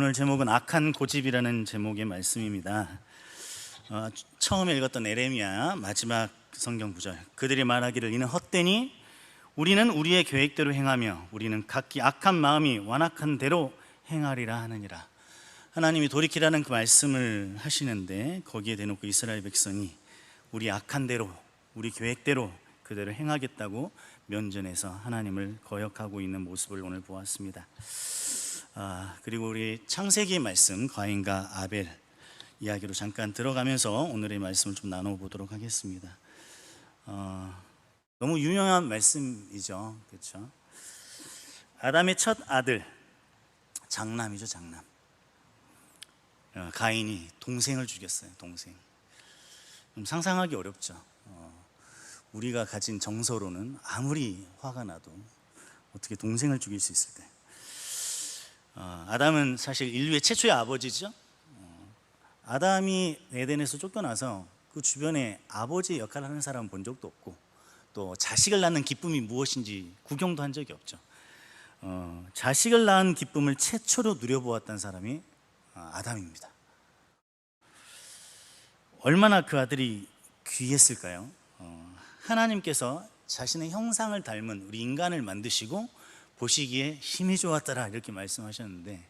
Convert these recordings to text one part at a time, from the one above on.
오늘 제목은 악한 고집이라는 제목의 말씀입니다. 처음에 읽었던 에레미야 마지막 성경 구절, 그들이 말하기를 이는 헛되니 우리는 우리의 계획대로 행하며 우리는 각기 악한 마음이 완악한 대로 행하리라 하느니라. 하나님이 돌이키라는 그 말씀을 하시는데, 거기에 대놓고 이스라엘 백성이 우리 악한 대로, 우리 계획대로 그대로 행하겠다고 면전에서 하나님을 거역하고 있는 모습을 오늘 보았습니다. 그리고 우리 창세기의 말씀, 가인과 아벨 이야기로 잠깐 들어가면서 오늘의 말씀을 좀 나눠보도록 하겠습니다. 너무 유명한 말씀이죠, 그렇죠? 아담의 첫 아들, 장남이죠, 장남. 가인이 동생을 죽였어요, 동생. 좀 상상하기 어렵죠. 우리가 가진 정서로는 아무리 화가 나도 어떻게 동생을 죽일 수 있을까요? 아담은 사실 인류의 최초의 아버지죠. 아담이 에덴에서 쫓겨나서 그 주변에 아버지의 역할을 하는 사람은 본 적도 없고, 또 자식을 낳는 기쁨이 무엇인지 구경도 한 적이 없죠. 자식을 낳은 기쁨을 최초로 누려보았던 사람이 아담입니다. 얼마나 그 아들이 귀했을까요? 하나님께서 자신의 형상을 닮은 우리 인간을 만드시고 보시기에 힘이 좋았더라 이렇게 말씀하셨는데,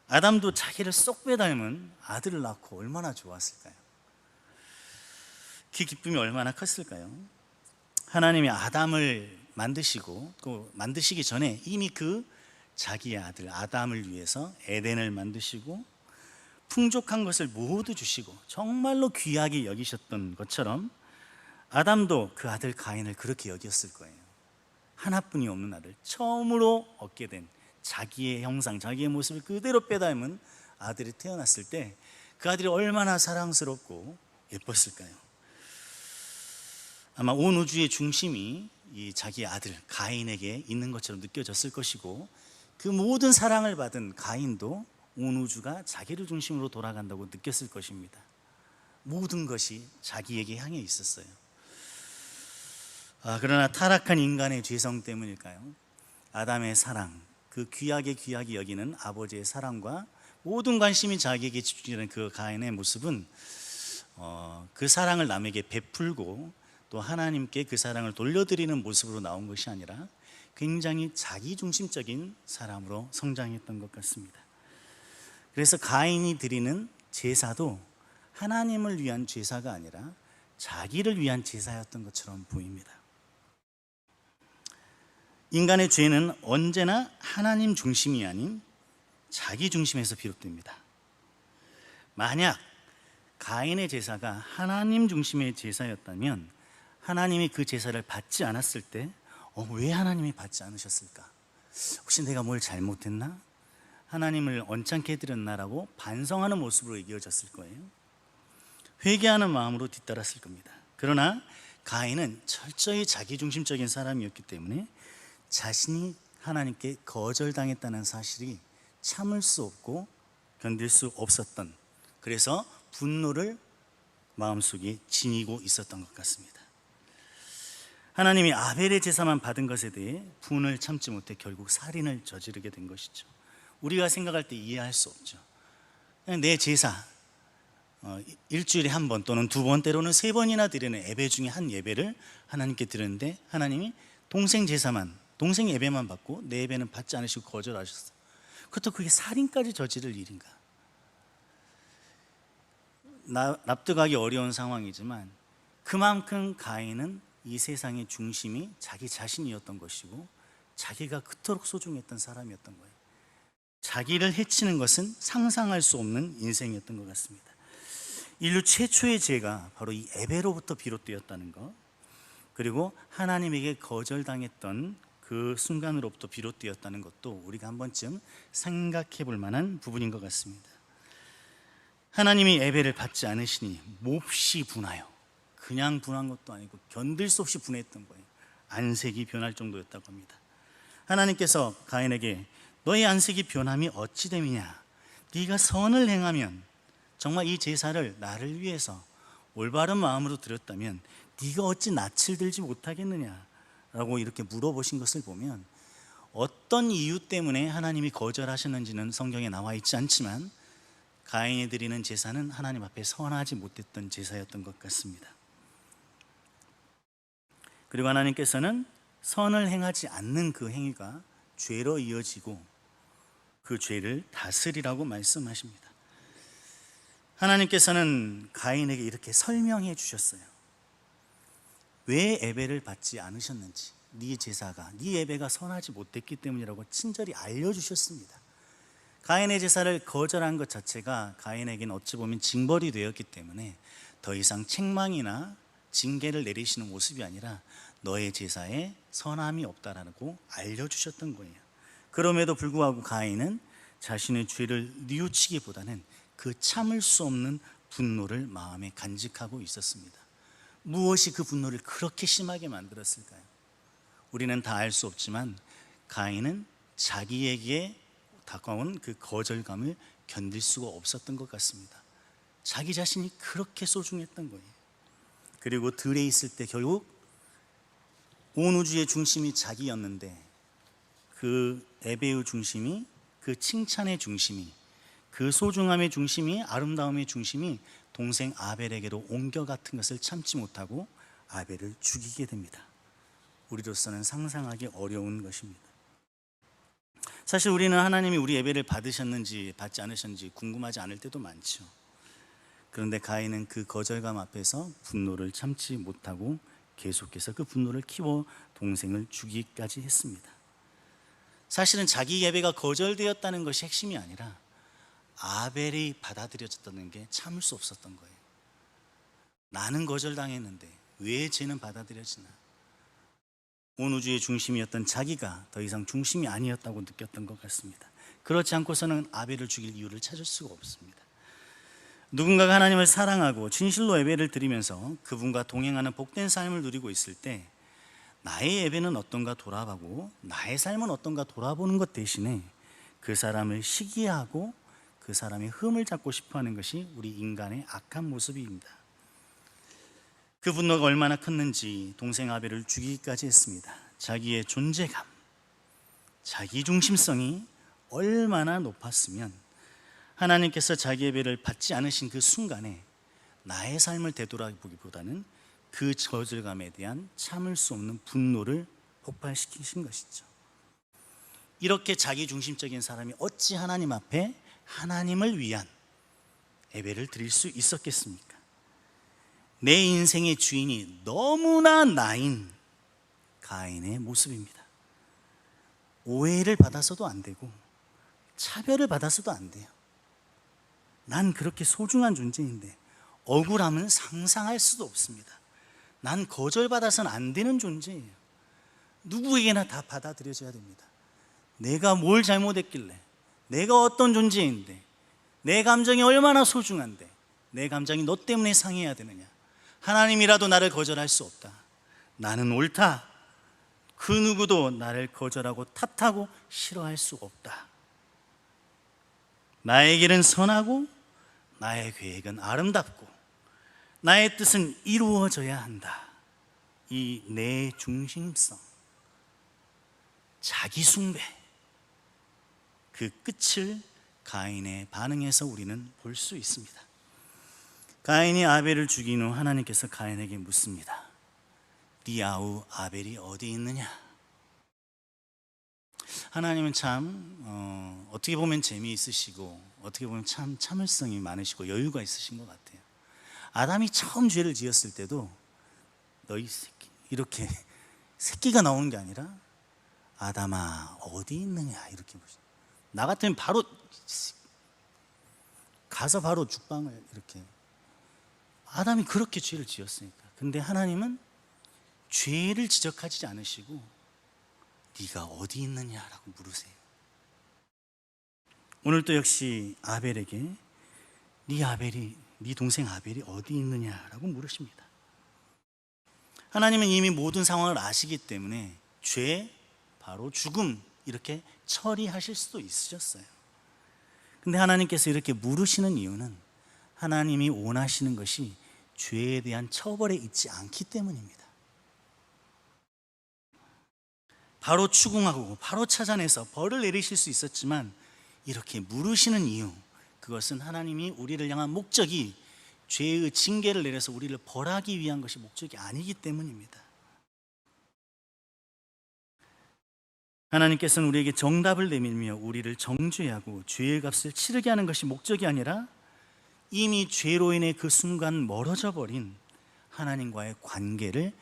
아담도 자기를 쏙 빼닮은 아들을 낳고 얼마나 좋았을까요? 그 기쁨이 얼마나 컸을까요? 하나님이 아담을 만드시고, 또 만드시기 전에 이미 그 자기의 아들 아담을 위해서 에덴을 만드시고 풍족한 것을 모두 주시고 정말로 귀하게 여기셨던 것처럼, 아담도 그 아들 가인을 그렇게 여겼을 거예요. 하나뿐이 없는 아들, 처음으로 얻게 된 자기의 형상, 자기의 모습을 그대로 빼닮은 아들이 태어났을 때 그 아들이 얼마나 사랑스럽고 예뻤을까요? 아마 온 우주의 중심이 이 자기의 아들 가인에게 있는 것처럼 느껴졌을 것이고, 그 모든 사랑을 받은 가인도 온 우주가 자기를 중심으로 돌아간다고 느꼈을 것입니다. 모든 것이 자기에게 향해 있었어요. 그러나 타락한 인간의 죄성 때문일까요? 아담의 사랑, 그 귀하게 여기는 아버지의 사랑과 모든 관심이 자기에게 집중되는 그 가인의 모습은 그 사랑을 남에게 베풀고 또 하나님께 그 사랑을 돌려드리는 모습으로 나온 것이 아니라 굉장히 자기중심적인 사람으로 성장했던 것 같습니다. 그래서 가인이 드리는 제사도 하나님을 위한 제사가 아니라 자기를 위한 제사였던 것처럼 보입니다. 인간의 죄는 언제나 하나님 중심이 아닌 자기 중심에서 비롯됩니다. 만약 가인의 제사가 하나님 중심의 제사였다면 하나님이 그 제사를 받지 않았을 때 왜 하나님이 받지 않으셨을까? 혹시 내가 뭘 잘못했나? 하나님을 언짢게 해드렸나라고 반성하는 모습으로 이어졌을 거예요. 회개하는 마음으로 뒤따랐을 겁니다. 그러나 가인은 철저히 자기중심적인 사람이었기 때문에 자신이 하나님께 거절당했다는 사실이 참을 수 없고 견딜 수 없었던, 그래서 분노를 마음속에 지니고 있었던 것 같습니다. 하나님이 아벨의 제사만 받은 것에 대해 분을 참지 못해 결국 살인을 저지르게 된 것이죠. 우리가 생각할 때 이해할 수 없죠. 그냥 내 제사, 일주일에 한 번 또는 두 번, 때로는 세 번이나 드리는 예배 중에 한 예배를 하나님께 드렸는데 하나님이 동생 제사만, 동생 예배만 받고 내 예배는 받지 않으시고 거절하셨어요. 그것도 그게 살인까지 저지를 일인가? 납득하기 어려운 상황이지만 그만큼 가인은 이 세상의 중심이 자기 자신이었던 것이고 자기가 그토록 소중했던 사람이었던 거예요. 자기를 해치는 것은 상상할 수 없는 인생이었던 것 같습니다. 인류 최초의 죄가 바로 이 에베로부터 비롯되었다는 것, 그리고 하나님에게 거절당했던 그 순간으로부터 비롯되었다는 것도 우리가 한 번쯤 생각해 볼 만한 부분인 것 같습니다. 하나님이 에벨을 받지 않으시니 몹시 분하여, 그냥 분한 것도 아니고 견딜 수 없이 분했던 거예요. 안색이 변할 정도였다고 합니다. 하나님께서 가인에게 너의 안색이 변함이 어찌 됨이냐? 네가 선을 행하면, 정말 이 제사를 나를 위해서 올바른 마음으로 드렸다면 네가 어찌 낯을 들지 못하겠느냐? 라고 이렇게 물어보신 것을 보면 어떤 이유 때문에 하나님이 거절하셨는지는 성경에 나와 있지 않지만 가인이 드리는 제사는 하나님 앞에 선하지 못했던 제사였던 것 같습니다. 그리고 하나님께서는 선을 행하지 않는 그 행위가 죄로 이어지고 그 죄를 다스리라고 말씀하십니다. 하나님께서는 가인에게 이렇게 설명해 주셨어요. 왜 예배를 받지 않으셨는지, 네 제사가, 네 예배가 선하지 못했기 때문이라고 친절히 알려주셨습니다. 가인의 제사를 거절한 것 자체가 가인에게는 어찌 보면 징벌이 되었기 때문에 더 이상 책망이나 징계를 내리시는 모습이 아니라 너의 제사에 선함이 없다라고 알려주셨던 거예요. 그럼에도 불구하고 가인은 자신의 죄를 뉘우치기보다는 그 참을 수 없는 분노를 마음에 간직하고 있었습니다. 무엇이 그 분노를 그렇게 심하게 만들었을까요? 우리는 다 알 수 없지만 가인은 자기에게 다가온 그 거절감을 견딜 수가 없었던 것 같습니다. 자기 자신이 그렇게 소중했던 거예요. 그리고 들에 있을 때 결국 온 우주의 중심이 자기였는데 그 예배의 중심이, 그 칭찬의 중심이, 그 소중함의 중심이, 아름다움의 중심이 동생 아벨에게로 옮겨갔던 것을 참지 못하고 아벨을 죽이게 됩니다. 우리로서는 상상하기 어려운 것입니다. 사실 우리는 하나님이 우리 예배를 받으셨는지 받지 않으셨는지 궁금하지 않을 때도 많죠. 그런데 가인은 그 거절감 앞에서 분노를 참지 못하고 계속해서 그 분노를 키워 동생을 죽이기까지 했습니다. 사실은 자기 예배가 거절되었다는 것이 핵심이 아니라 아벨이 받아들여졌다는 게 참을 수 없었던 거예요. 나는 거절당했는데 왜 쟤는 받아들여지나? 온 우주의 중심이었던 자기가 더 이상 중심이 아니었다고 느꼈던 것 같습니다. 그렇지 않고서는 아벨을 죽일 이유를 찾을 수가 없습니다. 누군가가 하나님을 사랑하고 진실로 예배를 드리면서 그분과 동행하는 복된 삶을 누리고 있을 때 나의 예배는 어떤가 돌아보고 나의 삶은 어떤가 돌아보는 것 대신에 그 사람을 시기하고 그 사람의 흠을 잡고 싶어하는 것이 우리 인간의 악한 모습입니다. 그 분노가 얼마나 컸는지 동생 아벨을 죽이기까지 했습니다. 자기의 존재감, 자기 중심성이 얼마나 높았으면 하나님께서 자기 예배를 받지 않으신 그 순간에 나의 삶을 되돌아보기보다는 그 거절감에 대한 참을 수 없는 분노를 폭발시키신 것이죠. 이렇게 자기 중심적인 사람이 어찌 하나님 앞에 하나님을 위한 예배를 드릴 수 있었겠습니까? 내 인생의 주인이 너무나 나인 가인의 모습입니다. 오해를 받아서도 안 되고 차별을 받아서도 안 돼요. 난 그렇게 소중한 존재인데 억울함은 상상할 수도 없습니다. 난 거절받아서는 안 되는 존재예요. 누구에게나 다 받아들여져야 됩니다. 내가 뭘 잘못했길래, 내가 어떤 존재인데, 내 감정이 얼마나 소중한데 내 감정이 너 때문에 상해야 되느냐? 하나님이라도 나를 거절할 수 없다. 나는 옳다. 그 누구도 나를 거절하고 탓하고 싫어할 수 없다. 나의 길은 선하고 나의 계획은 아름답고 나의 뜻은 이루어져야 한다. 이 내 중심성, 자기 숭배, 그 끝을 가인의 반응에서 우리는 볼 수 있습니다. 가인이 아벨을 죽인 후 하나님께서 가인에게 묻습니다. 네 아우 아벨이 어디 있느냐? 하나님은 참 어떻게 보면 재미있으시고 어떻게 보면 참 참을성이 많으시고 여유가 있으신 것 같아요. 아담이 처음 죄를 지었을 때도 너희 새끼, 이렇게 새끼가 나오는 게 아니라 아담아 어디 있느냐 이렇게 보시죠. 나 같으면 바로 가서 바로 죽방을 이렇게. 아담이 그렇게 죄를 지었으니까. 근데 하나님은 죄를 지적하지 않으시고 네가 어디 있느냐라고 물으세요. 오늘도 역시 아벨에게 네 동생 아벨이 어디 있느냐라고 물으십니다. 하나님은 이미 모든 상황을 아시기 때문에 죄, 바로 죽음 이렇게 처리하실 수도 있으셨어요. 근데 하나님께서 이렇게 물으시는 이유는 하나님이 원하시는 것이 죄에 대한 처벌에 있지 않기 때문입니다. 바로 추궁하고 바로 찾아내서 벌을 내리실 수 있었지만 이렇게 물으시는 이유, 그것은 하나님이 우리를 향한 목적이 죄의 징계를 내려서 우리를 벌하기 위한 것이 목적이 아니기 때문입니다. 하나님께서는 우리에게 정답을 내밀며 우리를 정죄하고 죄의 값을 치르게 하는 것이 목적이 아니라 이미 죄로 인해 그 순간 멀어져 버린 하나님과의 관계를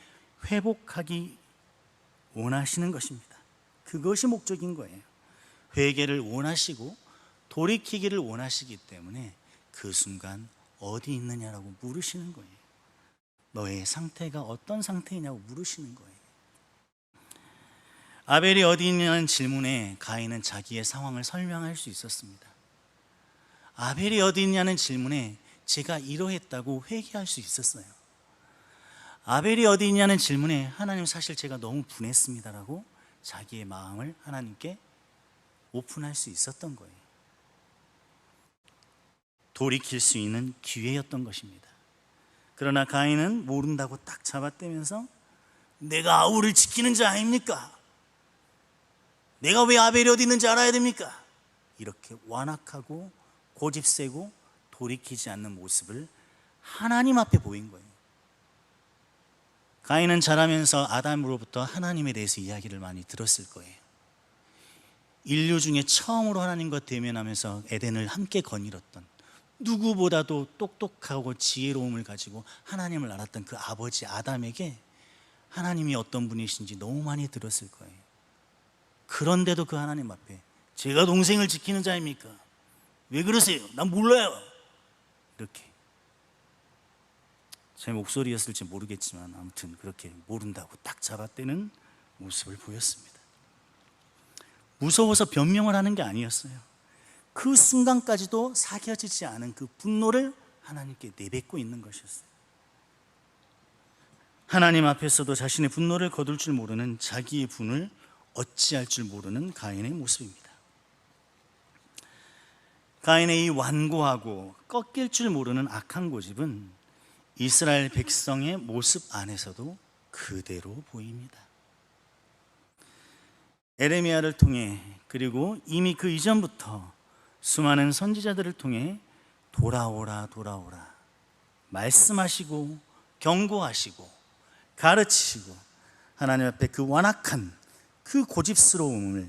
회복하기 원하시는 것입니다. 그것이 목적인 거예요. 회개를 원하시고 돌이키기를 원하시기 때문에 그 순간 어디 있느냐라고 물으시는 거예요. 너의 상태가 어떤 상태이냐고 물으시는 거예요. 아벨이 어디 있냐는 질문에 가인은 자기의 상황을 설명할 수 있었습니다. 아벨이 어디 있냐는 질문에 제가 이러했다고 회개할 수 있었어요. 아벨이 어디 있냐는 질문에 하나님 사실 제가 너무 분했습니다라고 자기의 마음을 하나님께 오픈할 수 있었던 거예요. 돌이킬 수 있는 기회였던 것입니다. 그러나 가인은 모른다고 딱 잡아떼면서 내가 아우를 지키는 자 아닙니까? 내가 왜 아벨이 어디 있는지 알아야 됩니까? 이렇게 완악하고 고집세고 돌이키지 않는 모습을 하나님 앞에 보인 거예요. 가인은 자라면서 아담으로부터 하나님에 대해서 이야기를 많이 들었을 거예요. 인류 중에 처음으로 하나님과 대면하면서 에덴을 함께 거닐었던, 누구보다도 똑똑하고 지혜로움을 가지고 하나님을 알았던 그 아버지 아담에게 하나님이 어떤 분이신지 너무 많이 들었을 거예요. 그런데도 그 하나님 앞에 제가 동생을 지키는 자입니까? 왜 그러세요? 난 몰라요. 이렇게, 제 목소리였을지 모르겠지만 아무튼 그렇게 모른다고 딱 잡아떼는 모습을 보였습니다. 무서워서 변명을 하는 게 아니었어요. 그 순간까지도 사겨지지 않은 그 분노를 하나님께 내뱉고 있는 것이었어요. 하나님 앞에서도 자신의 분노를 거둘 줄 모르는, 자기의 분을 어찌할 줄 모르는 가인의 모습입니다. 가인의 이 완고하고 꺾일 줄 모르는 악한 고집은 이스라엘 백성의 모습 안에서도 그대로 보입니다. 에레미야를 통해, 그리고 이미 그 이전부터 수많은 선지자들을 통해 돌아오라 돌아오라 말씀하시고 경고하시고 가르치시고 하나님 앞에 그 완악한 그 고집스러움을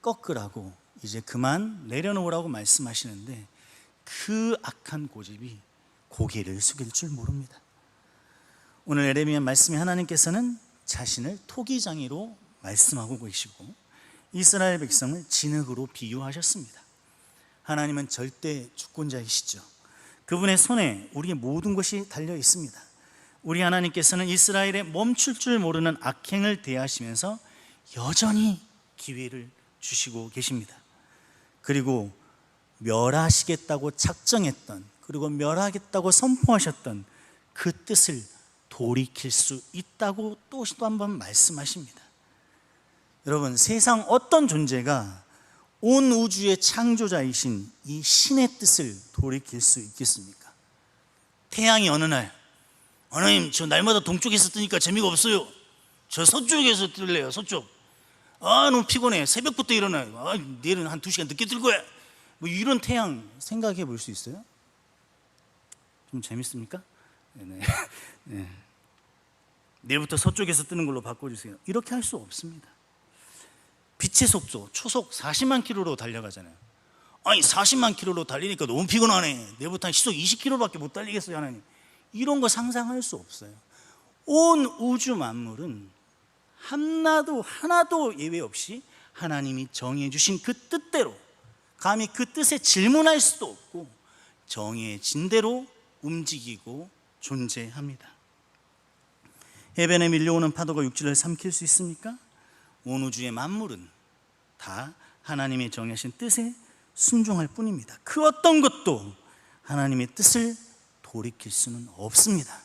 꺾으라고 이제 그만 내려놓으라고 말씀하시는데, 그 악한 고집이 고개를 숙일 줄 모릅니다. 오늘 에레미야 말씀에 하나님께서는 자신을 토기장이로 말씀하고 계시고 이스라엘 백성을 진흙으로 비유하셨습니다. 하나님은 절대 주권자이시죠. 그분의 손에 우리의 모든 것이 달려 있습니다. 우리 하나님께서는 이스라엘의 멈출 줄 모르는 악행을 대하시면서 여전히 기회를 주시고 계십니다. 그리고 멸하시겠다고 작정했던, 그리고 멸하겠다고 선포하셨던 그 뜻을 돌이킬 수 있다고 또 한 번 말씀하십니다. 여러분, 세상 어떤 존재가 온 우주의 창조자이신 이 신의 뜻을 돌이킬 수 있겠습니까? 태양이 어느 날, 하나님 저 날마다 동쪽에서 뜨니까 재미가 없어요, 저 서쪽에서 뜰래요, 서쪽. 너무 피곤해, 새벽부터 일어나요, 내일은 한 2시간 늦게 뜰 거야, 뭐 이런 태양 생각해 볼 수 있어요? 좀 재밌습니까? 네. 내일부터 서쪽에서 뜨는 걸로 바꿔주세요. 이렇게 할 수 없습니다. 빛의 속도, 초속 40만 킬로로 달려가잖아요. 40만 킬로로 달리니까 너무 피곤하네, 내일부터 한 시속 20킬로밖에 못 달리겠어요 하나님. 이런 거 상상할 수 없어요. 온 우주 만물은 하나도 예외 없이 하나님이 정해주신 그 뜻대로, 감히 그 뜻에 질문할 수도 없고 정해진 대로 움직이고 존재합니다. 해변에 밀려오는 파도가 육지를 삼킬 수 있습니까? 온 우주의 만물은 다 하나님의 정하신 뜻에 순종할 뿐입니다. 그 어떤 것도 하나님의 뜻을 돌이킬 수는 없습니다.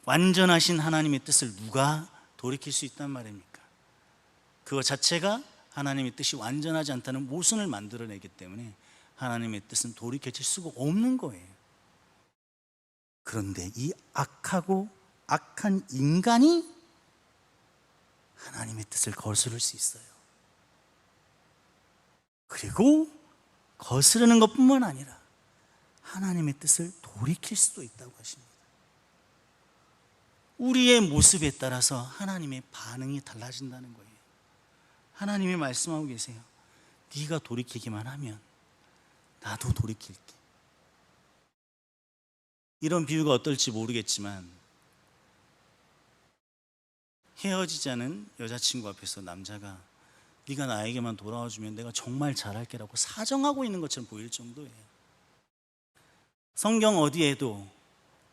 완전하신 하나님의 뜻을 누가 돌이킬 수 있단 말입니까? 그거 자체가 하나님의 뜻이 완전하지 않다는 모순을 만들어내기 때문에 하나님의 뜻은 돌이켜질 수가 없는 거예요. 그런데 이 악하고 악한 인간이 하나님의 뜻을 거스를 수 있어요. 그리고 거스르는 것뿐만 아니라 하나님의 뜻을 돌이킬 수도 있다고 하십니다. 우리의 모습에 따라서 하나님의 반응이 달라진다는 거예요. 하나님이 말씀하고 계세요. 네가 돌이키기만 하면 나도 돌이킬게. 이런 비유가 어떨지 모르겠지만, 헤어지자는 여자친구 앞에서 남자가 네가 나에게만 돌아와주면 내가 정말 잘할게라고 사정하고 있는 것처럼 보일 정도예요. 성경 어디에도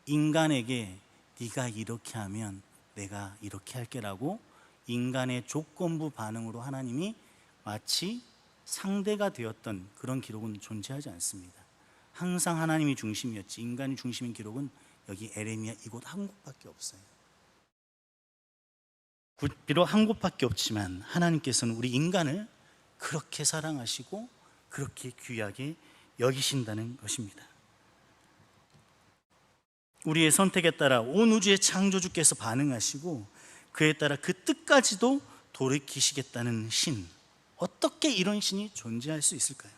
인간에게 네가 이렇게 하면 내가 이렇게 할게라고 인간의 조건부 반응으로 하나님이 마치 상대가 되었던 그런 기록은 존재하지 않습니다. 항상 하나님이 중심이었지 인간이 중심인 기록은 여기 에레미야 이곳 한 곳밖에 없어요. 비록 한 곳밖에 없지만 하나님께서는 우리 인간을 그렇게 사랑하시고 그렇게 귀하게 여기신다는 것입니다. 우리의 선택에 따라 온 우주의 창조주께서 반응하시고 그에 따라 그 뜻까지도 돌이키시겠다는 신, 어떻게 이런 신이 존재할 수 있을까요?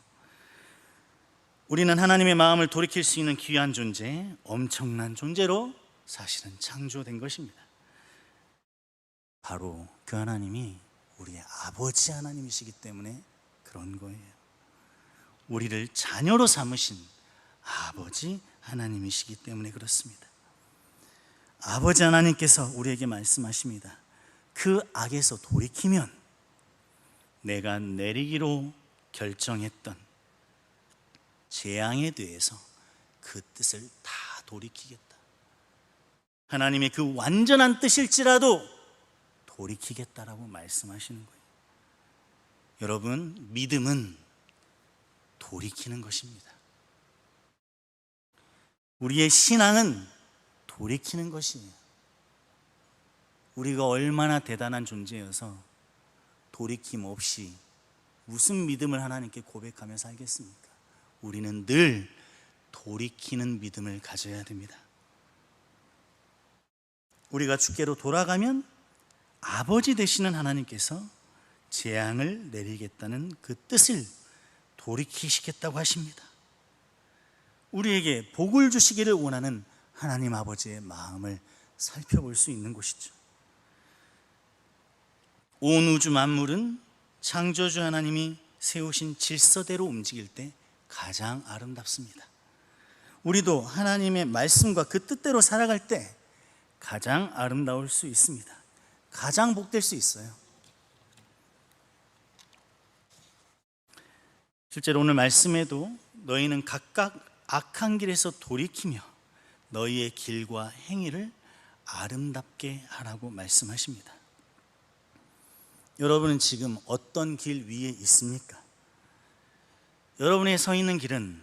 우리는 하나님의 마음을 돌이킬 수 있는 귀한 존재, 엄청난 존재로 사실은 창조된 것입니다. 바로 그 하나님이 우리의 아버지 하나님이시기 때문에 그런 거예요. 우리를 자녀로 삼으신 아버지 하나님이시기 때문에 그렇습니다. 아버지 하나님께서 우리에게 말씀하십니다. 그 악에서 돌이키면 내가 내리기로 결정했던 재앙에 대해서 그 뜻을 다 돌이키겠다. 하나님의 그 완전한 뜻일지라도 돌이키겠다라고 말씀하시는 거예요. 여러분, 믿음은 돌이키는 것입니다. 우리의 신앙은 돌이키는 것이에요. 우리가 얼마나 대단한 존재여서 돌이킴 없이 무슨 믿음을 하나님께 고백하며 살겠습니까? 우리는 늘 돌이키는 믿음을 가져야 됩니다. 우리가 주께로 돌아가면 아버지 되시는 하나님께서 재앙을 내리겠다는 그 뜻을 돌이키시겠다고 하십니다. 우리에게 복을 주시기를 원하는 하나님 아버지의 마음을 살펴볼 수 있는 곳이죠. 온 우주 만물은 창조주 하나님이 세우신 질서대로 움직일 때 가장 아름답습니다. 우리도 하나님의 말씀과 그 뜻대로 살아갈 때 가장 아름다울 수 있습니다. 가장 복될 수 있어요. 실제로 오늘 말씀에도 너희는 각각 악한 길에서 돌이키며 너희의 길과 행위를 아름답게 하라고 말씀하십니다. 여러분은 지금 어떤 길 위에 있습니까? 여러분의 서 있는 길은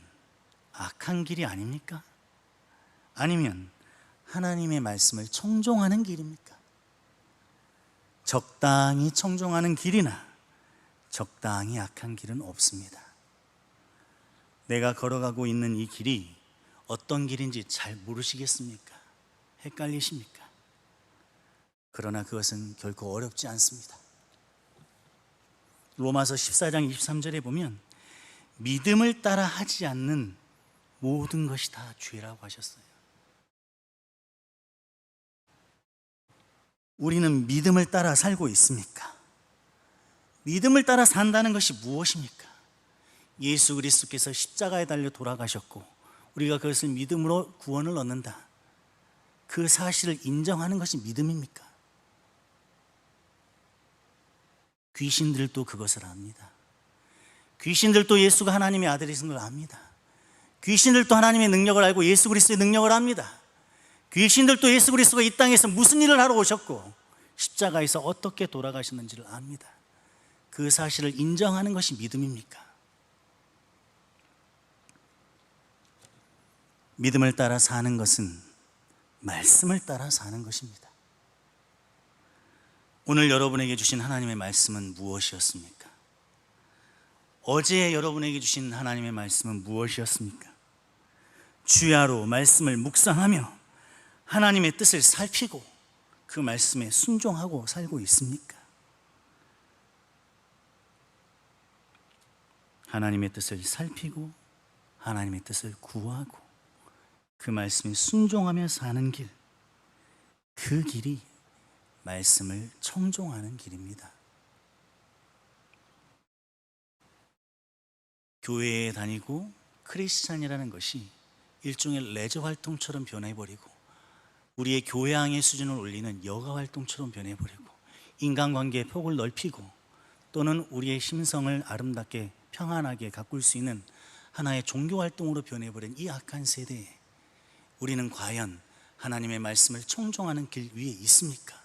악한 길이 아닙니까? 아니면 하나님의 말씀을 청종하는 길입니까? 적당히 청종하는 길이나 적당히 악한 길은 없습니다. 내가 걸어가고 있는 이 길이 어떤 길인지 잘 모르시겠습니까? 헷갈리십니까? 그러나 그것은 결코 어렵지 않습니다. 로마서 14장 23절에 보면 믿음을 따라 하지 않는 모든 것이 다 죄라고 하셨어요. 우리는 믿음을 따라 살고 있습니까? 믿음을 따라 산다는 것이 무엇입니까? 예수 그리스도께서 십자가에 달려 돌아가셨고 우리가 그것을 믿음으로 구원을 얻는다. 그 사실을 인정하는 것이 믿음입니까? 귀신들도 그것을 압니다. 귀신들도 예수가 하나님의 아들이신 걸 압니다. 귀신들도 하나님의 능력을 알고 예수 그리스도의 능력을 압니다. 귀신들도 예수 그리스도가 이 땅에서 무슨 일을 하러 오셨고 십자가에서 어떻게 돌아가셨는지를 압니다. 그 사실을 인정하는 것이 믿음입니까? 믿음을 따라 사는 것은 말씀을 따라 사는 것입니다. 오늘 여러분에게 주신 하나님의 말씀은 무엇이었습니까? 어제 여러분에게 주신 하나님의 말씀은 무엇이었습니까? 주야로 말씀을 묵상하며 하나님의 뜻을 살피고 그 말씀에 순종하고 살고 있습니까? 하나님의 뜻을 살피고 하나님의 뜻을 구하고 그 말씀에 순종하며 사는 길, 그 길이 말씀을 청종하는 길입니다. 교회에 다니고 크리스찬이라는 것이 일종의 레저 활동처럼 변해버리고 우리의 교양의 수준을 올리는 여가 활동처럼 변해버리고 인간관계의 폭을 넓히고 또는 우리의 심성을 아름답게 평안하게 가꿀 수 있는 하나의 종교 활동으로 변해버린 이 악한 세대에 우리는 과연 하나님의 말씀을 청종하는 길 위에 있습니까?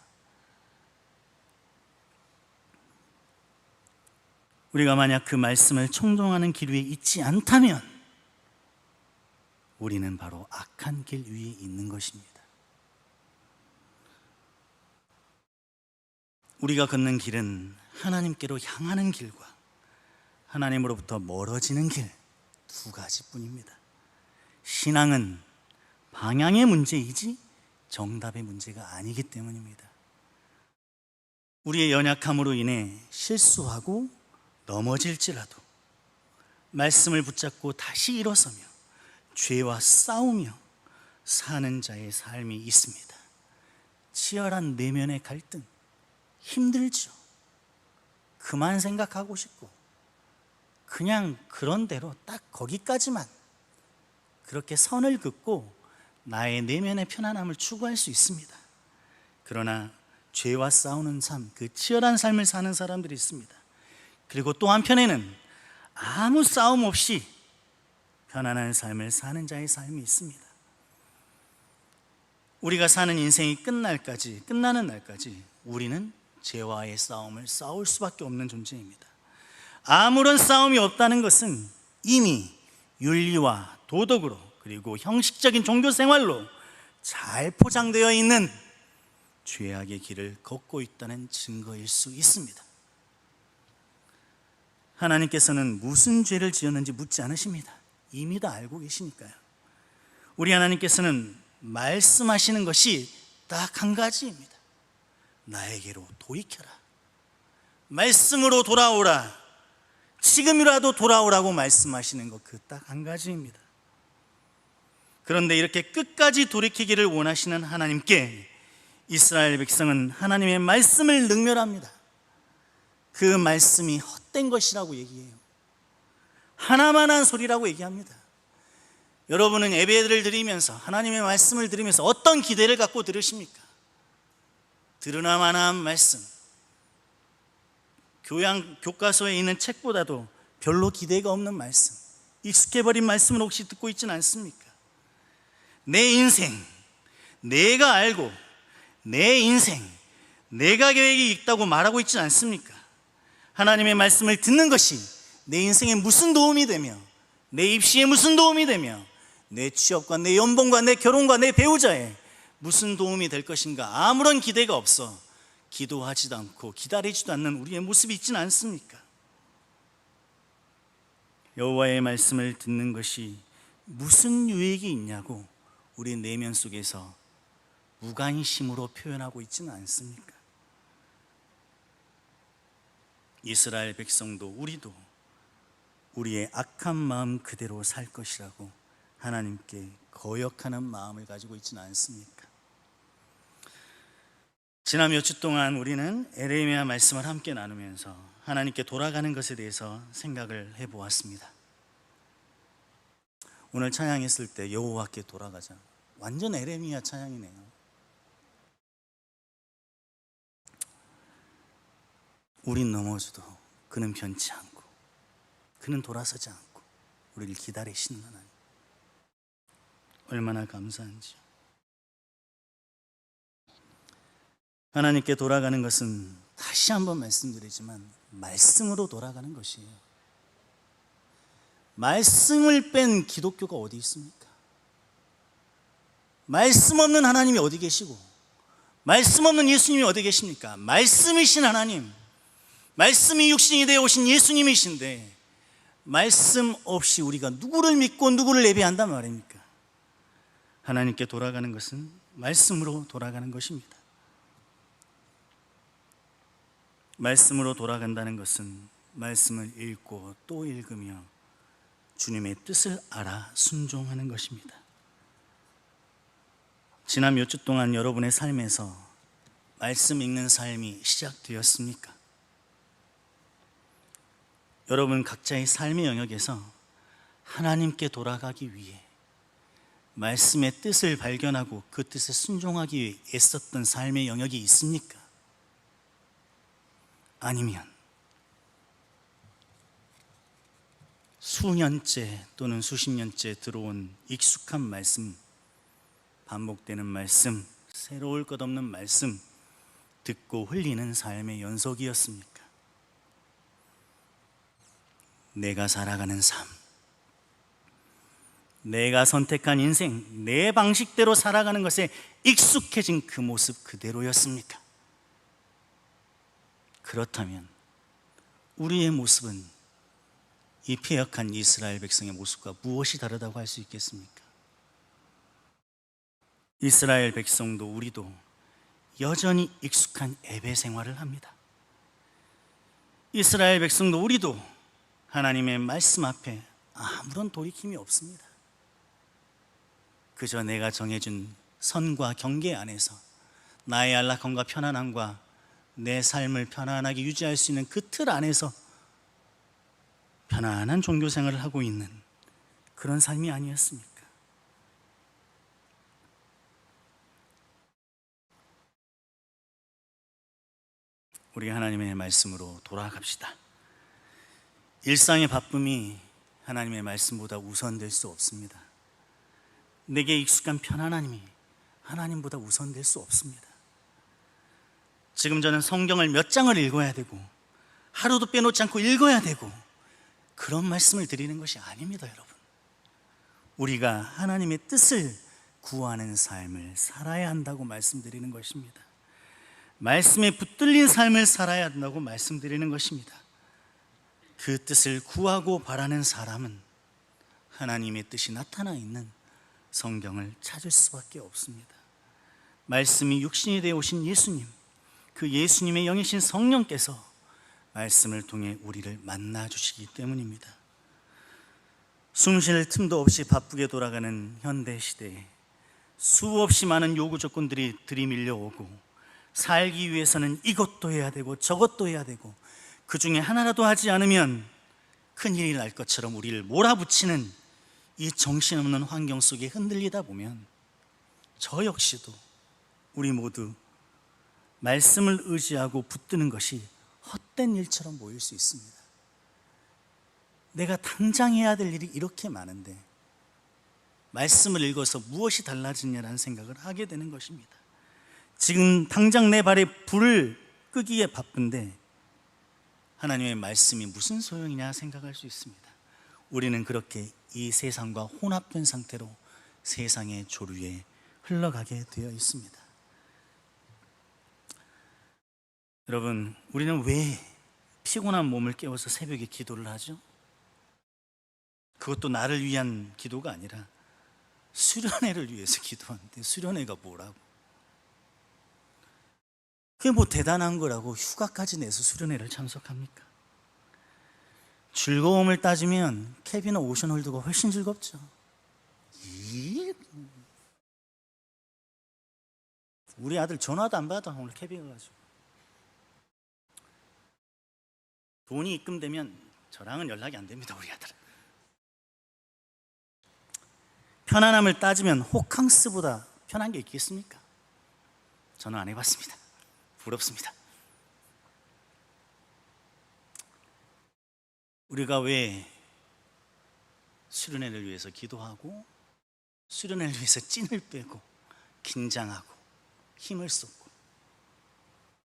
우리가 만약 그 말씀을 청종하는 길 위에 있지 않다면 우리는 바로 악한 길 위에 있는 것입니다. 우리가 걷는 길은 하나님께로 향하는 길과 하나님으로부터 멀어지는 길, 두 가지뿐입니다. 신앙은 방향의 문제이지 정답의 문제가 아니기 때문입니다. 우리의 연약함으로 인해 실수하고 넘어질지라도 말씀을 붙잡고 다시 일어서며 죄와 싸우며 사는 자의 삶이 있습니다. 치열한 내면의 갈등, 힘들죠. 그만 생각하고 싶고 그냥 그런 대로 딱 거기까지만 그렇게 선을 긋고 나의 내면의 편안함을 추구할 수 있습니다. 그러나 죄와 싸우는 삶, 그 치열한 삶을 사는 사람들이 있습니다. 그리고 또 한편에는 아무 싸움 없이 편안한 삶을 사는 자의 삶이 있습니다. 우리가 사는 인생이 끝나는 날까지 우리는 죄와의 싸움을 싸울 수밖에 없는 존재입니다. 아무런 싸움이 없다는 것은 이미 윤리와 도덕으로 그리고 형식적인 종교 생활로 잘 포장되어 있는 죄악의 길을 걷고 있다는 증거일 수 있습니다. 하나님께서는 무슨 죄를 지었는지 묻지 않으십니다. 이미 다 알고 계시니까요. 우리 하나님께서는 말씀하시는 것이 딱 한 가지입니다. 나에게로 돌이켜라. 말씀으로 돌아오라. 지금이라도 돌아오라고 말씀하시는 것 그 딱 한 가지입니다. 그런데 이렇게 끝까지 돌이키기를 원하시는 하나님께 이스라엘 백성은 하나님의 말씀을 능멸합니다. 그 말씀이 헛된 것이라고 얘기해요. 하나만한 소리라고 얘기합니다. 여러분은 예배를 드리면서 하나님의 말씀을 들으면서 어떤 기대를 갖고 들으십니까? 들으나마나한 말씀, 교과서에 있는 책보다도 별로 기대가 없는 말씀, 익숙해버린 말씀을 혹시 듣고 있지는 않습니까? 내 인생, 내가 알고 내 인생, 내가 계획이 있다고 말하고 있지는 않습니까? 하나님의 말씀을 듣는 것이 내 인생에 무슨 도움이 되며 내 입시에 무슨 도움이 되며 내 취업과 내 연봉과 내 결혼과 내 배우자에 무슨 도움이 될 것인가 아무런 기대가 없어 기도하지도 않고 기다리지도 않는 우리의 모습이 있지는 않습니까? 여호와의 말씀을 듣는 것이 무슨 유익이 있냐고 우리 내면 속에서 무관심으로 표현하고 있지는 않습니까? 이스라엘 백성도 우리도 우리의 악한 마음 그대로 살 것이라고 하나님께 거역하는 마음을 가지고 있지는 않습니까? 지난 몇 주 동안 우리는 에레미야 말씀을 함께 나누면서 하나님께 돌아가는 것에 대해서 생각을 해보았습니다. 오늘 찬양했을 때 여호와께 돌아가자, 완전 에레미야 찬양이네요. 우린 넘어져도 그는 변치 않고 그는 돌아서지 않고 우리를 기다리시는 하나님, 얼마나 감사한지요. 하나님께 돌아가는 것은 다시 한번 말씀드리지만 말씀으로 돌아가는 것이에요. 말씀을 뺀 기독교가 어디 있습니까? 말씀 없는 하나님이 어디 계시고 말씀 없는 예수님이 어디 계십니까? 말씀이신 하나님, 말씀이 육신이 되어 오신 예수님이신데 말씀 없이 우리가 누구를 믿고 누구를 예배한단 말입니까? 하나님께 돌아가는 것은 말씀으로 돌아가는 것입니다. 말씀으로 돌아간다는 것은 말씀을 읽고 또 읽으며 주님의 뜻을 알아 순종하는 것입니다. 지난 몇 주 동안 여러분의 삶에서 말씀 읽는 삶이 시작되었습니까? 여러분 각자의 삶의 영역에서 하나님께 돌아가기 위해 말씀의 뜻을 발견하고 그 뜻에 순종하기 위해 애썼던 삶의 영역이 있습니까? 아니면 수년째 또는 수십 년째 들어온 익숙한 말씀, 반복되는 말씀, 새로울 것 없는 말씀 듣고 흘리는 삶의 연속이었습니까? 내가 살아가는 삶, 내가 선택한 인생, 내 방식대로 살아가는 것에 익숙해진 그 모습 그대로였습니까? 그렇다면 우리의 모습은 이 패역한 이스라엘 백성의 모습과 무엇이 다르다고 할 수 있겠습니까? 이스라엘 백성도 우리도 여전히 익숙한 예배 생활을 합니다. 이스라엘 백성도 우리도 하나님의 말씀 앞에 아무런 돌이킴이 없습니다. 그저 내가 정해준 선과 경계 안에서 나의 안락함과 편안함과 내 삶을 편안하게 유지할 수 있는 그 틀 안에서 편안한 종교 생활을 하고 있는 그런 삶이 아니었습니까? 우리 하나님의 말씀으로 돌아갑시다. 일상의 바쁨이 하나님의 말씀보다 우선될 수 없습니다. 내게 익숙한 편안함이 하나님보다 우선될 수 없습니다. 지금 저는 성경을 몇 장을 읽어야 되고 하루도 빼놓지 않고 읽어야 되고 그런 말씀을 드리는 것이 아닙니다, 여러분. 우리가 하나님의 뜻을 구하는 삶을 살아야 한다고 말씀드리는 것입니다. 말씀에 붙들린 삶을 살아야 한다고 말씀드리는 것입니다. 그 뜻을 구하고 바라는 사람은 하나님의 뜻이 나타나 있는 성경을 찾을 수밖에 없습니다. 말씀이 육신이 되어 오신 예수님, 그 예수님의 영이신 성령께서 말씀을 통해 우리를 만나 주시기 때문입니다. 숨쉴 틈도 없이 바쁘게 돌아가는 현대 시대에 수없이 많은 요구 조건들이 들이밀려 오고 살기 위해서는 이것도 해야 되고 저것도 해야 되고 그 중에 하나라도 하지 않으면 큰일이 날 것처럼 우리를 몰아붙이는 이 정신없는 환경 속에 흔들리다 보면 저 역시도 우리 모두 말씀을 의지하고 붙드는 것이 헛된 일처럼 보일 수 있습니다. 내가 당장 해야 될 일이 이렇게 많은데 말씀을 읽어서 무엇이 달라지냐라는 생각을 하게 되는 것입니다. 지금 당장 내 발에 불을 끄기에 바쁜데 하나님의 말씀이 무슨 소용이냐 생각할 수 있습니다. 우리는 그렇게 이 세상과 혼합된 상태로 세상의 조류에 흘러가게 되어 있습니다. 여러분, 우리는 왜 피곤한 몸을 깨워서 새벽에 기도를 하죠? 그것도 나를 위한 기도가 아니라 수련회를 위해서 기도하는데 수련회가 뭐라고? 그게 뭐 대단한 거라고 휴가까지 내서 수련회를 참석합니까? 즐거움을 따지면 캐비너 오션홀드가 훨씬 즐겁죠. 우리 아들 전화도 안 받아. 오늘 캐비너 가지고 돈이 입금되면 저랑은 연락이 안 됩니다. 우리 아들은. 편안함을 따지면 호캉스보다 편한 게 있겠습니까? 저는 안 해봤습니다. 부럽습니다. 우리가 왜 수련회를 위해서 기도하고 수련회를 위해서 찐을 빼고 긴장하고 힘을 쏟고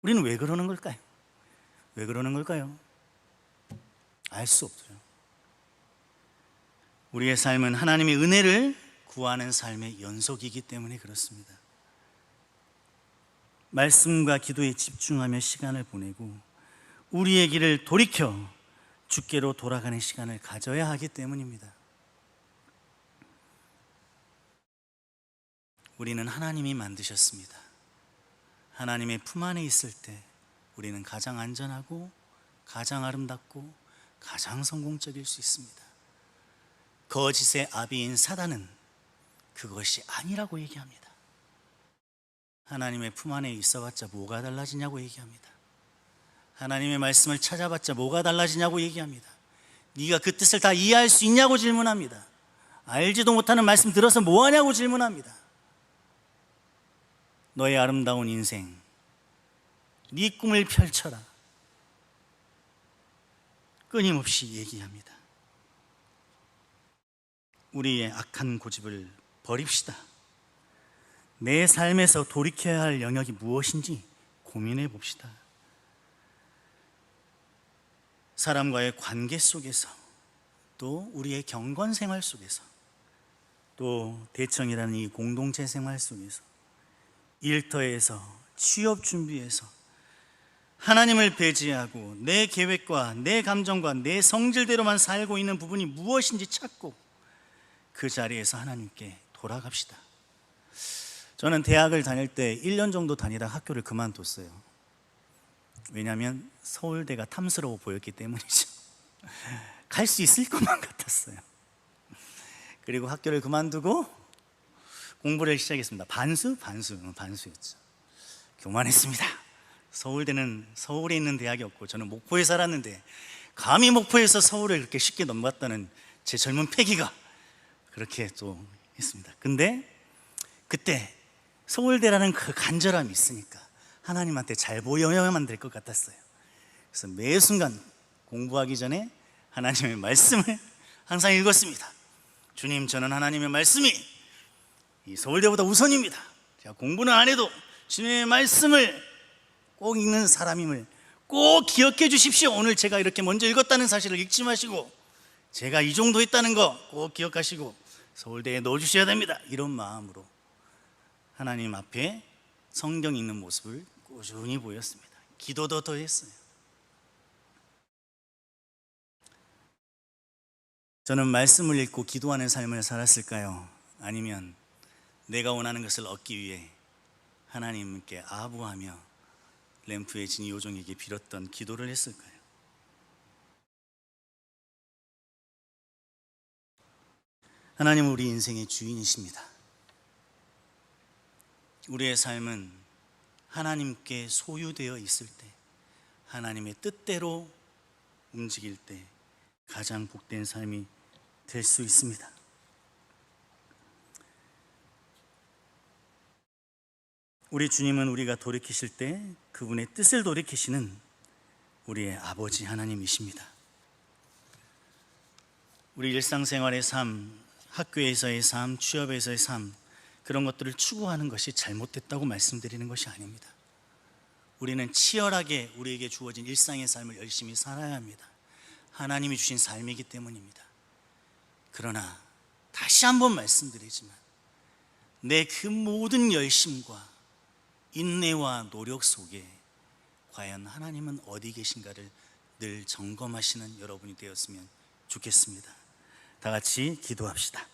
우리는 왜 그러는 걸까요? 왜 그러는 걸까요? 알 수 없어요. 우리의 삶은 하나님의 은혜를 구하는 삶의 연속이기 때문에 그렇습니다. 말씀과 기도에 집중하며 시간을 보내고 우리의 길을 돌이켜 주께로 돌아가는 시간을 가져야 하기 때문입니다. 우리는 하나님이 만드셨습니다. 하나님의 품 안에 있을 때 우리는 가장 안전하고 가장 아름답고 가장 성공적일 수 있습니다. 거짓의 아비인 사단은 그것이 아니라고 얘기합니다. 하나님의 품 안에 있어봤자 뭐가 달라지냐고 얘기합니다. 하나님의 말씀을 찾아봤자 뭐가 달라지냐고 얘기합니다. 네가 그 뜻을 다 이해할 수 있냐고 질문합니다. 알지도 못하는 말씀 들어서 뭐하냐고 질문합니다. 너의 아름다운 인생, 네 꿈을 펼쳐라. 끊임없이 얘기합니다. 우리의 악한 고집을 버립시다. 내 삶에서 돌이켜야 할 영역이 무엇인지 고민해 봅시다. 사람과의 관계 속에서, 또 우리의 경건 생활 속에서, 또 대청이라는 이 공동체 생활 속에서, 일터에서, 취업 준비에서 하나님을 배제하고 내 계획과 내 감정과 내 성질대로만 살고 있는 부분이 무엇인지 찾고 그 자리에서 하나님께 돌아갑시다. 저는 대학을 다닐 때 1년 정도 다니다 학교를 그만뒀어요. 왜냐하면 서울대가 탐스러워 보였기 때문이죠. 갈 수 있을 것만 같았어요. 그리고 학교를 그만두고 공부를 시작했습니다. 반수였죠. 교만했습니다. 서울대는 서울에 있는 대학이었고 저는 목포에 살았는데 감히 목포에서 서울을 그렇게 쉽게 넘어갔다는 제 젊은 패기가 그렇게 또 했습니다. 근데 그때 서울대라는 그 간절함이 있으니까 하나님한테 잘 보여야만 될 것 같았어요. 그래서 매 순간 공부하기 전에 하나님의 말씀을 항상 읽었습니다. 주님, 저는 하나님의 말씀이 이 서울대보다 우선입니다. 제가 공부는 안 해도 주님의 말씀을 꼭 읽는 사람임을 꼭 기억해 주십시오. 오늘 제가 이렇게 먼저 읽었다는 사실을 잊지 마시고 제가 이 정도 했다는 거 꼭 기억하시고 서울대에 넣어주셔야 됩니다. 이런 마음으로 하나님 앞에 성경 읽는 모습을 꾸준히 보였습니다. 기도도 더 했어요. 저는 말씀을 읽고 기도하는 삶을 살았을까요? 아니면 내가 원하는 것을 얻기 위해 하나님께 아부하며 램프의 진이 요정에게 빌었던 기도를 했을까요? 하나님은 우리 인생의 주인이십니다. 우리의 삶은 하나님께 소유되어 있을 때, 하나님의 뜻대로 움직일 때 가장 복된 삶이 될 수 있습니다. 우리 주님은 우리가 돌이키실 때 그분의 뜻을 돌이키시는 우리의 아버지 하나님이십니다. 우리 일상생활의 삶, 학교에서의 삶, 취업에서의 삶, 그런 것들을 추구하는 것이 잘못됐다고 말씀드리는 것이 아닙니다. 우리는 치열하게 우리에게 주어진 일상의 삶을 열심히 살아야 합니다. 하나님이 주신 삶이기 때문입니다. 그러나 다시 한번 말씀드리지만 내 그 모든 열심과 인내와 노력 속에 과연 하나님은 어디 계신가를 늘 점검하시는 여러분이 되었으면 좋겠습니다. 다 같이 기도합시다.